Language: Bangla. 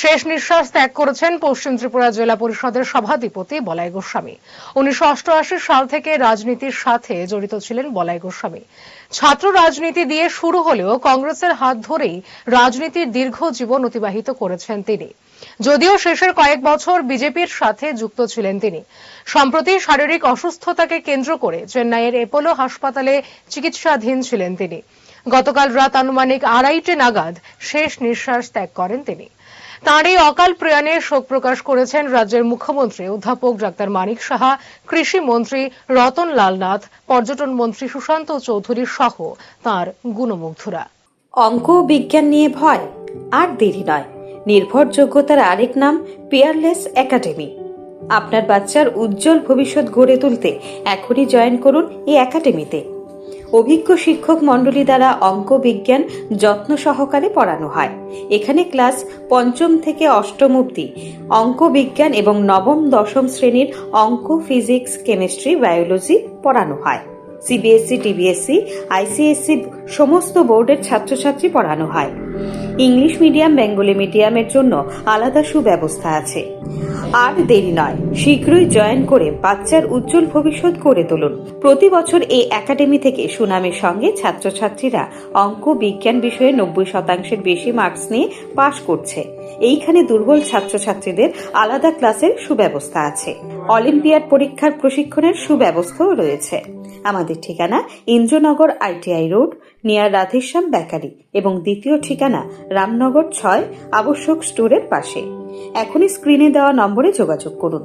শেষ নিঃশ্বাস ত্যাগ করেছেন পশ্চিম ত্রিপুরা জেলা পরিষদের সভাধিপতি বলাই গোস্বামী। 1988 সাল থেকে রাজনীতির সাথে জড়িত ছিলেন বলাই গোস্বামী। ছাত্র রাজনীতি দিয়ে শুরু হলেও কংগ্রেসের হাত ধরেই রাজনীতির দীর্ঘ জীবন অতিবাহিত করেছেন তিনি। যদিও শেষের কয়েক বছর বিজেপির সাথে যুক্ত ছিলেন তিনি। সম্প্রতি শারীরিক অসুস্থতাকে কেন্দ্র করে চেন্নাইয়ের অ্যাপোলো হাসপাতালে চিকিৎসাধীন ছিলেন তিনি। গতকাল রাত আনুমানিক 2:30 নাগাদ শেষ নিঃশ্বাস ত্যাগ করেন তিনি। তাঁর এই অকাল প্রয়াণে শোক প্রকাশ করেছেন রাজ্যের মুখ্যমন্ত্রী অধ্যাপক ডাক্তার মানিক সাহা, কৃষি মন্ত্রী রতন লাল নাথ, পর্যটন মন্ত্রী সুশান্ত চৌধুরী সহ তাঁর গুণমুগ্ধরা। অঙ্ক বিজ্ঞান নিয়ে ভয় আর দেরি নয়। নির্ভরযোগ্যতার আরেক নাম পিয়ারলেস একাডেমি। আপনার বাচ্চার উজ্জ্বল ভবিষ্যৎ গড়ে তুলতে এখনই জয়েন করুন এই একাডেমিতে। অভিজ্ঞ শিক্ষক মণ্ডলী দ্বারা অঙ্ক বিজ্ঞান যত্ন সহকারে পড়ানো হয়। এখানে ক্লাস 5ম থেকে 8ম অবধি অঙ্ক বিজ্ঞান এবং 9ম 10ম শ্রেণীর অঙ্ক, ফিজিক্স, কেমিস্ট্রি, বায়োলজি পড়ানো হয়। সিবিএসসি, টিবিএসসি, আইসিএসসি সমস্ত বোর্ডের ছাত্রছাত্রী পড়ানো হয়। ইংলিশ মিডিয়াম, বেঙ্গলি মিডিয়ামের জন্য আলাদা সুব্যবস্থা আছে। আর দেরি নয়, শীঘ্রই জয়েন করে বাচ্চার উজ্জ্বল ভবিষ্যৎ গড়ে তুলুন। প্রতি বছর এই একাডেমি থেকে সুনামের সঙ্গে ছাত্রছাত্রীরা অঙ্ক বিজ্ঞান বিষয়ে 90% বেশি মার্কস নিয়ে পাশ করছে। এইখানে দুর্বল ছাত্রছাত্রীদের আলাদা ক্লাসের সুব্যবস্থা আছে। অলিম্পিয়াড পরীক্ষার প্রশিক্ষণের সুব্যবস্থাও রয়েছে। আমাদের ঠিকানা Indranagar ITI road, near Radheshyam bakery, এবং দ্বিতীয় ঠিকানা রামনগর 6 আবশ্যক স্টোরের পাশে। এখনই স্ক্রিনে দেওয়া নম্বরে যোগাযোগ করুন।